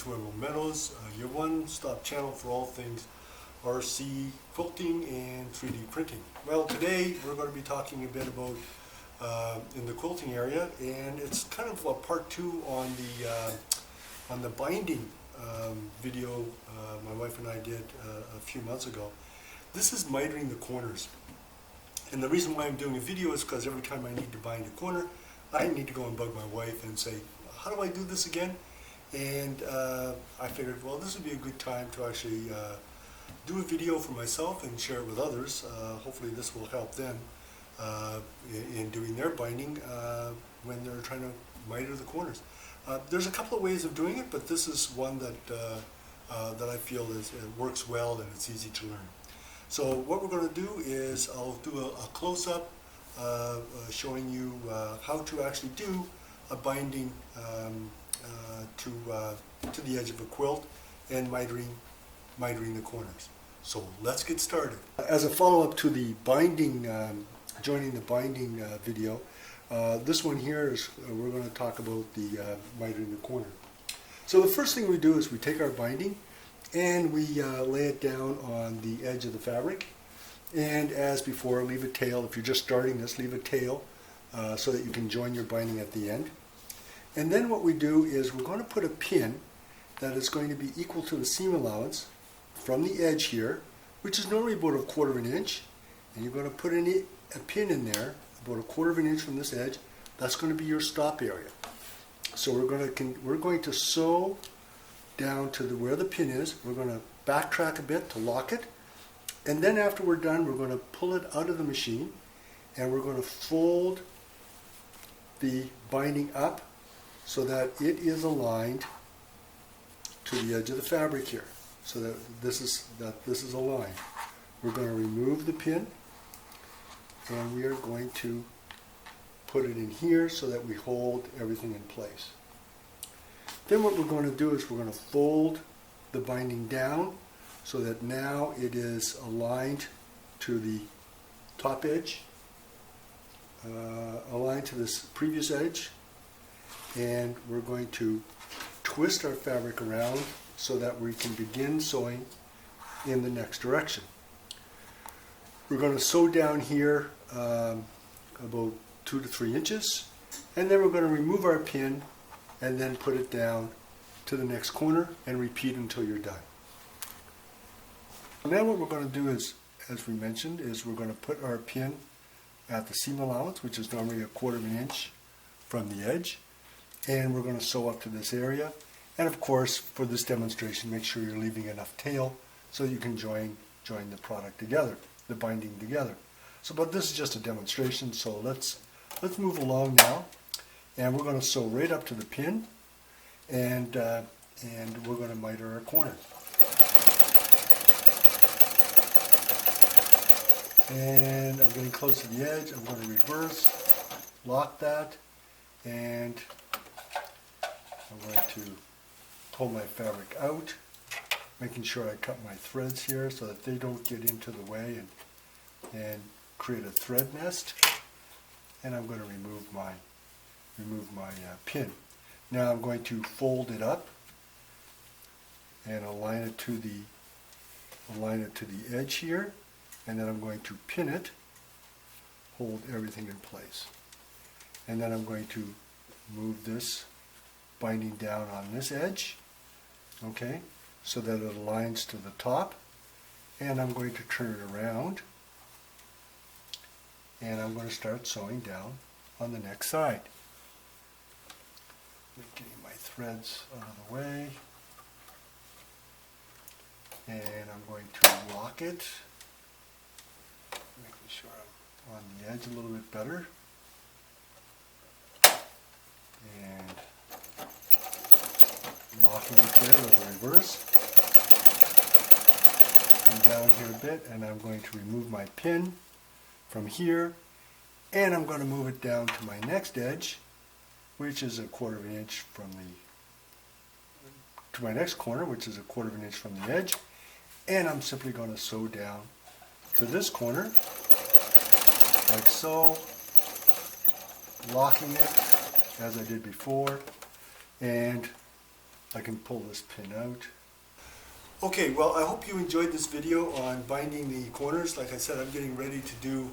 to Emerald Meadows, your one-stop channel for all things RC quilting and 3D printing. Well, today we're going to be talking a bit about in the quilting area, and it's kind of a part two on the binding video my wife and I did a few months ago. This is mitering the corners, and the reason why I'm doing a video is because every time I need to bind a corner, I need to go and bug my wife and say, how do I do this again? And I figured, well, this would be a good time to actually do a video for myself and share it with others. Hopefully this will help them in doing their binding when they're trying to miter the corners. There's a couple of ways of doing it, but this is one that I feel works well and it's easy to learn. So what we're going to do is I'll do a close-up showing you how to actually do a binding to the edge of a quilt and mitering the corners. So let's get started. As a follow-up to the binding, joining the binding video, this one here is we're going to talk about the mitering the corner. So the first thing we do is we take our binding and we lay it down on the edge of the fabric, and as before, leave a tail. If you're just starting this, leave a tail so that you can join your binding at the end. And then what we do is we're going to put a pin that is going to be equal to the seam allowance from the edge here, which is normally about 1/4 of an inch, and you're going to put a pin in there about 1/4 of an inch from this edge. That's going to be your stop area. So we're going to sew down to where the pin is. We're going to backtrack a bit to lock it, and then after we're done, we're going to pull it out of the machine, and we're going to fold the binding up so that it is aligned to the edge of the fabric here, so that this is aligned. We're going to remove the pin, and we are going to put it in here so that we hold everything in place. Then what we're going to do is we're going to fold the binding down so that now it is aligned to the top edge, aligned to this previous edge, and we're going to twist our fabric around so that we can begin sewing in the next direction. We're going to sew down here about 2 to 3 inches, and then we're going to remove our pin and then put it down to the next corner and repeat until you're done. Now what we're going to do is, as we mentioned, is we're going to put our pin at the seam allowance, which is normally 1/4 of an inch from the edge, and we're going to sew up to this area. And of course, for this demonstration, make sure you're leaving enough tail so you can join the product together, the binding together. So, but this is just a demonstration, so let's move along now, and we're going to sew right up to the pin, and we're going to miter our corner. And I'm getting close to the edge. I'm going to reverse, lock that, and I'm going to pull my fabric out, making sure I cut my threads here so that they don't get into the way and create a thread nest. And I'm going to remove my pin. Now I'm going to fold it up and align it to the edge here, and then I'm going to pin it, hold everything in place, and then I'm going to move this binding down on this edge, okay, so that it aligns to the top, and I'm going to turn it around, and I'm going to start sewing down on the next side. Getting my threads out of the way, and I'm going to lock it, making sure I'm on the edge a little bit better, and locking it there with a reverse. Come down here a bit, and I'm going to remove my pin from here, and I'm going to move it down to my next edge, which is 1/4 of an inch to my next corner, which is 1/4 of an inch from the edge, and I'm simply going to sew down to this corner, like so, locking it as I did before, and I can pull this pin out. Okay, well, I hope you enjoyed this video on binding the corners. Like I said, I'm getting ready to do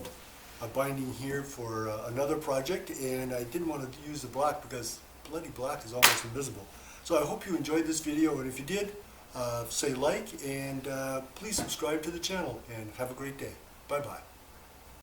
a binding here for another project, and I didn't want to use the black because bloody black is almost invisible. So I hope you enjoyed this video, and if you did, say like, and please subscribe to the channel, and have a great day. Bye-bye.